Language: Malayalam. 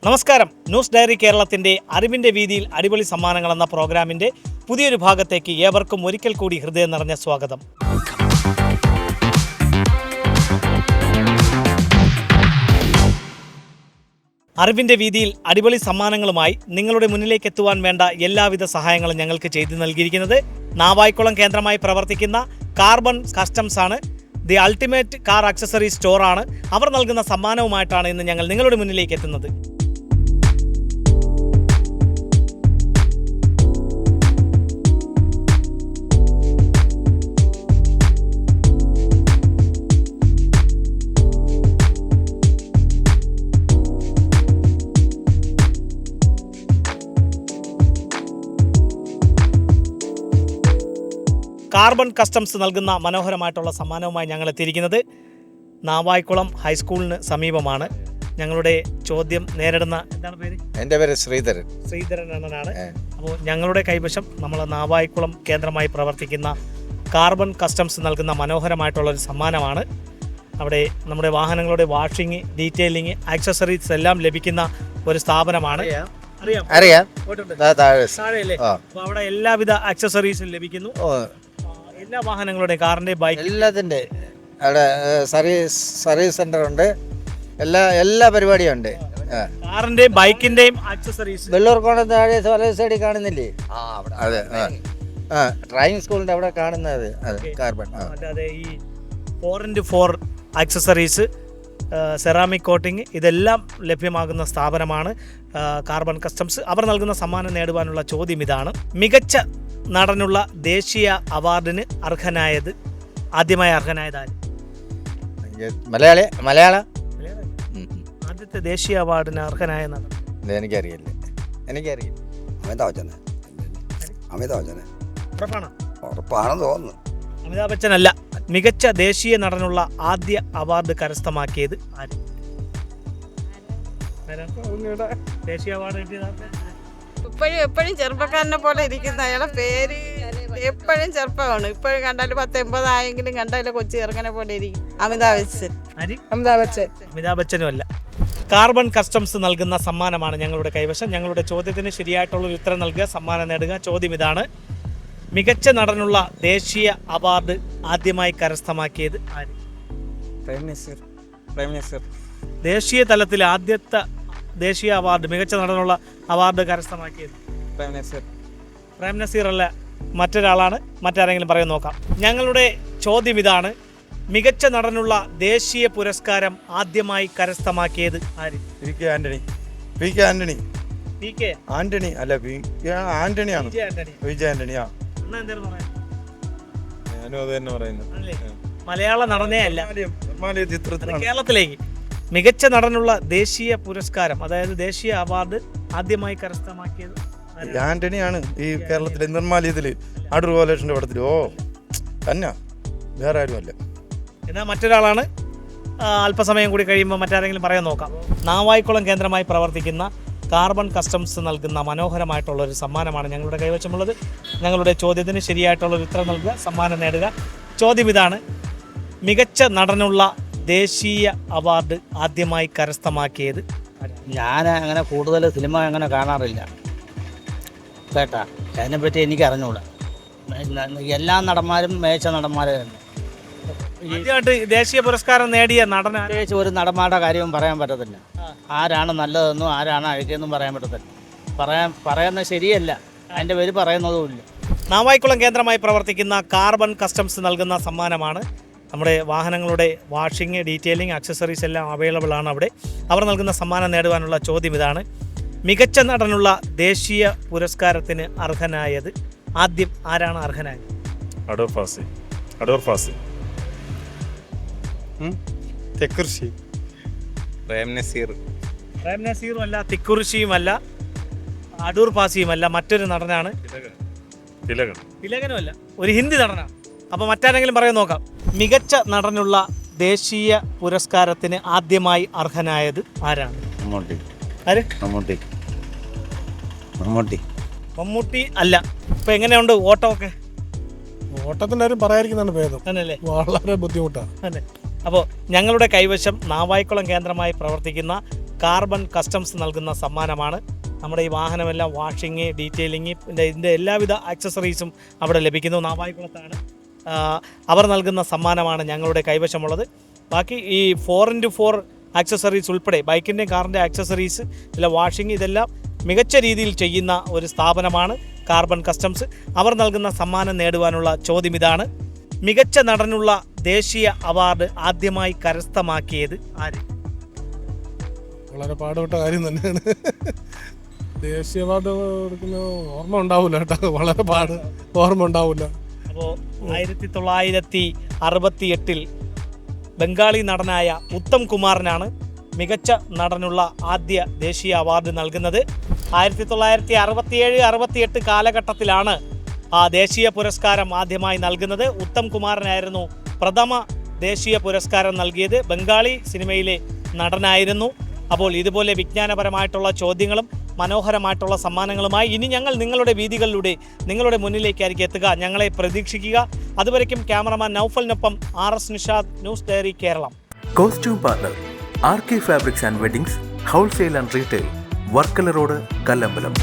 നമസ്കാരം. ന്യൂസ് ഡയറി കേരളത്തിന്റെ അറിവിന്റെ വീതിയിൽ അടിപൊളി സമ്മാനങ്ങൾ എന്ന പ്രോഗ്രാമിന്റെ പുതിയൊരു ഭാഗത്തേക്ക് ഏവർക്കും ഒരിക്കൽ കൂടി ഹൃദയം നിറഞ്ഞ സ്വാഗതം. അറിവിന്റെ വീതിയിൽ അടിപൊളി സമ്മാനങ്ങളുമായി നിങ്ങളുടെ മുന്നിലേക്ക് എത്തുവാൻ വേണ്ട എല്ലാവിധ സഹായങ്ങളും ഞങ്ങൾക്ക് ചെയ്തു നൽകിയിരിക്കുന്നത് നാവായിക്കുളം കേന്ദ്രമായി പ്രവർത്തിക്കുന്ന കാർബൺ കസ്റ്റംസ് ആണ്. The ultimate car accessory store ആണ്. അവർ നൽകുന്ന സമ്മാനവുമായിട്ടാണ് ഇന്ന് ഞങ്ങൾ നിങ്ങളുടെ മുന്നിലേക്ക് എത്തുന്നത്. കാർബൺ കസ്റ്റംസ് നൽകുന്ന മനോഹരമായിട്ടുള്ള സമ്മാനവുമായി ഞങ്ങൾ എത്തിയിരിക്കുന്നത് നാവായിക്കുളം ഹൈസ്കൂളിന് സമീപമാണ്. ഞങ്ങളുടെ ചോദ്യം നേരിടുന്ന എന്താണ് പേര്? എൻ്റെ പേര് ശ്രീധരൻ. ശ്രീധരൻ എന്നാണ്. അപ്പോൾ ഞങ്ങളുടെ കൈവശം നമ്മൾ നാവായിക്കുളം കേന്ദ്രമായി പ്രവർത്തിക്കുന്ന കാർബൺ കസ്റ്റംസ് നൽകുന്ന മനോഹരമായിട്ടുള്ളൊരു സമ്മാനമാണ്. അവിടെ നമ്മുടെ വാഹനങ്ങളുടെ വാഷിംഗ്, ഡീറ്റെയിലിംഗ്, ആക്സസറീസ് എല്ലാം ലഭിക്കുന്ന ഒരു സ്ഥാപനമാണ്. അറിയാം. താഴെയല്ലേ? അപ്പോൾ അവിടെ എല്ലാവിധ ആക്സസറീസും ലഭിക്കുന്നു. എല്ലാ വാഹനങ്ങളുടെ, കാറിന്റെ, ബൈക്ക്, എല്ലാത്തിൻ്റെ അവിടെ സർവീസ് സെന്റർ ഉണ്ട്. എല്ലാ പരിപാടിയും ഉണ്ട്. കാറിന്റെ ബൈക്കിന്റെയും ആക്സസറീസ് വെള്ളൂർക്കോണം താഴെ സൈഡിൽ കാണുന്നില്ലേ? അതെ. ഡ്രൈവിംഗ് സ്കൂളിന്റെ അവിടെ കാണുന്നത് കാർബൺ. അതെ, ഈ 4x4 ആക്സസറീസ്, സെറാമിക് കോട്ടിങ് ഇതെല്ലാം ലഭ്യമാകുന്ന സ്ഥാപനമാണ് കാർബൺ കസ്റ്റംസ്. അവർ നൽകുന്ന സമ്മാനം നേടുവാനുള്ള ചോദ്യം ഇതാണ്: മികച്ച നടനുള്ള ദേശീയ അവാർഡിന് ആദ്യമായി അർഹനായത് ആര്? മലയാള ആദ്യത്തെ ദേശീയ അവാർഡിന് അർഹനായ നടൻ? എനിക്കറിയില്ല. ഉറപ്പാണെന്ന് തോന്നുന്നു. അമിതാഭ് ബച്ചൻ അല്ല. മികച്ച ദേശീയ നടനുള്ള ആദ്യ അവാർഡ് കരസ്ഥമാക്കിയത് ആര്? ദേശീയ അവാർഡ് കിട്ടിയത് എപ്പോഴും ചെറുപ്പക്കാരനെ പോലെ ഇരിക്കുന്ന അയാളെ പേര് എപ്പോഴും ചെറുപ്പമാണ്. ഇപ്പോഴും കണ്ടാലും 10-80 ആയെങ്കിലും കണ്ടാലും കൊച്ചു ചെറുക്കനെ പോലെ ഇരിക്കും. അമിതാഭ് ബച്ചനും അല്ല. കാർബൺ കസ്റ്റംസ് നൽകുന്ന സമ്മാനമാണ് ഞങ്ങളുടെ കൈവശം. ഞങ്ങളുടെ ചോദ്യത്തിന് ശരിയായിട്ടുള്ള ഉത്തരം നൽകുക, സമ്മാനം നേടുക. ചോദ്യം ഇതാണ്: മികച്ച നടനുള്ള ദേശീയ അവാർഡ് ആദ്യമായി കരസ്ഥമാക്കിയത് ആര്? Prime minister. ദേശീയ തലത്തിൽ ആദ്യത്തെ ദേശീയ അവാർഡ്, മികച്ച നടനുള്ള അവാർഡ് കരസ്ഥമാക്കിയത് പ്രേം നസീർ അല്ല, മറ്റൊരാളാണ്. മറ്റാരെങ്കിലും പറയാൻ നോക്കാം. ഞങ്ങളുടെ ചോദ്യം ഇതാണ്: മികച്ച നടനുള്ള ദേശീയ പുരസ്കാരം ആദ്യമായി കരസ്ഥമാക്കിയത് ആര്? മലയാള നടനേ അല്ല, കേരളത്തിലേക്ക് മികച്ച നടനുള്ള ദേശീയ പുരസ്കാരം, അതായത് ദേശീയ അവാർഡ് ആദ്യമായി കരസ്ഥമാക്കിയത് ആന്റണിയാണ്. ഈ കേരളത്തിലെ നിർമ്മാല്യത്തില് അടൂർ ഗോപാലകൃഷ്ണന്റെ പടത്തില്. തന്നെ, വേറെ ആരുമല്ല. എന്നാൽ മറ്റൊരാളാണ്. അല്പസമയം കൂടി കഴിയുമ്പോൾ മറ്റാരെങ്കിലും പറയാൻ നോക്കാം. നാവായിക്കുളം കേന്ദ്രമായി പ്രവർത്തിക്കുന്ന കാർബൺ കസ്റ്റംസ് നൽകുന്ന മനോഹരമായിട്ടുള്ളൊരു സമ്മാനമാണ് ഞങ്ങളുടെ കൈവശമുള്ളത്. ഞങ്ങളുടെ ചോദ്യത്തിന് ശരിയായിട്ടുള്ളൊരു ഉത്തരം നൽകുക, സമ്മാനം നേടുക. ചോദ്യം ഇതാണ്: മികച്ച നടനുള്ള ദേശീയ അവാർഡ് ആദ്യമായി കരസ്ഥമാക്കിയത്? ഞാൻ അങ്ങനെ കൂടുതൽ സിനിമ അങ്ങനെ കാണാറില്ല കേട്ടാ. അതിനെപ്പറ്റി എനിക്ക് അറിഞ്ഞൂടാ. എല്ലാ നടന്മാരും മികച്ച നടന്മാരെ തന്നെ. ആദ്യമായിട്ട് ദേശീയ പുരസ്കാരം നേടിയ നടൻ ഒരു നടന്മാരുടെ കാര്യവും പറയാൻ പറ്റത്തില്ല. ആരാണ് നല്ലതെന്നും ആരാണ് അഴുക്കെന്നും പറയാൻ പറ്റത്തില്ല. പറയുന്നത് ശരിയല്ല. അതിൻ്റെ പേര് പറയുന്നതുമില്ല. നാവായിക്കുളം കേന്ദ്രമായി പ്രവർത്തിക്കുന്ന കാർബൺ കസ്റ്റംസ് നൽകുന്ന സമ്മാനമാണ്. നമ്മുടെ വാഹനങ്ങളുടെ വാഷിംഗ്, ഡീറ്റെയിലിംഗ്, ആക്സസറീസ് എല്ലാം അവൈലബിൾ ആണ് അവിടെ. അവർ നൽകുന്ന സമ്മാനം നേടുവാനുള്ള ചോദ്യം ഇതാണ്: മികച്ച നടനുള്ള ദേശീയ പുരസ്കാരത്തിന് അർഹനായത് ആദ്യം ആരാണ് അർഹനായത്? അടൂർ ഫാസി. പ്രേം നസീറും അല്ല, തിക്കുറിശിയുമല്ല, അടൂർ ഫാസിയുമല്ല. മറ്റൊരു നടനാണ്. തിലകനുമല്ല, ഒരു ഹിന്ദി നടനാണ്. അപ്പോൾ മറ്റാരെങ്കിലും പറയാൻ നോക്കാം. മികച്ച നടനുള്ള ദേശീയ പുരസ്കാരത്തിന് ആദ്യമായി അർഹനായത് ആരാണ്? മമ്മൂട്ടി അല്ല. ഇപ്പൊ എങ്ങനെയുണ്ട് ഓട്ടമൊക്കെ? ഓട്ടത്തിൻ്റെ കാര്യം പറയാതിരിക്കുന്നതാണ് ഭേദം. തന്നെയല്ലേ? വളരെ ബുദ്ധിമുട്ടാണ്. അതെ. അപ്പോൾ ഞങ്ങളുടെ കൈവശം നാവായിക്കുളം കേന്ദ്രമായി പ്രവർത്തിക്കുന്ന കാർബൺ കസ്റ്റംസ് നൽകുന്ന സമ്മാനമാണ്. നമ്മുടെ ഈ വാഹനമെല്ലാം വാഷിങ്, ഡീറ്റെയിലിങ്, ഇതിൻ്റെ എല്ലാവിധ ആക്സസറീസും അവിടെ ലഭിക്കുന്നു. നാവായിക്കുളത്താണ്. അവർ നൽകുന്ന സമ്മാനമാണ് ഞങ്ങളുടെ കൈവശമുള്ളത്. ബാക്കി ഈ 4x4 ആക്സസറീസ് ഉൾപ്പെടെ ബൈക്കിൻ്റെയും കാറിൻ്റെ ആക്സസറീസ്, ഇല്ല വാഷിങ്, ഇതെല്ലാം മികച്ച രീതിയിൽ ചെയ്യുന്ന ഒരു സ്ഥാപനമാണ് കാർബൺ കസ്റ്റംസ്. അവർ നൽകുന്ന സമ്മാനം നേടുവാനുള്ള ചോദ്യം ഇതാണ്: മികച്ച നടനുള്ള ദേശീയ അവാർഡ് ആദ്യമായി കരസ്ഥമാക്കിയത് ആര്? വളരെ പാടുപെട്ട കാര്യം തന്നെയാണ്. ദേശീയ അവാർഡ് കൊടുക്കുന്ന ഓർമ്മ ഉണ്ടാവില്ല കേട്ടോ, വളരെ ഓർമ്മ ഉണ്ടാവില്ല. അപ്പോൾ 1968 ബംഗാളി നടനായ ഉത്തം കുമാറിനാണ് മികച്ച നടനുള്ള ആദ്യ ദേശീയ അവാർഡ് നൽകുന്നത്. 1967-68 കാലഘട്ടത്തിലാണ് ആ ദേശീയ പുരസ്കാരം ആദ്യമായി നൽകുന്നത്. ഉത്തം കുമാറിനായിരുന്നു പ്രഥമ ദേശീയ പുരസ്കാരം നൽകിയത്. ബംഗാളി സിനിമയിലെ നടനായിരുന്നു. അപ്പോൾ ഇതുപോലെ വിജ്ഞാനപരമായിട്ടുള്ള ചോദ്യങ്ങളും മനോഹരമായിട്ടുള്ള സമ്മാനങ്ങളുമായി ഇനി ഞങ്ങൾ നിങ്ങളുടെ വീതികളിലൂടെ നിങ്ങളുടെ മുന്നിലേക്കായിരിക്കും എത്തുക. ഞങ്ങളെ പ്രതീക്ഷിക്കുക. അതുവരയ്ക്കും ക്യാമറമാൻ നൗഫലിനൊപ്പം RS Nishad, news diary Keralam. Costume partner RK fabrics and weddings, wholesale and retail, Varkala road, Kallambalam.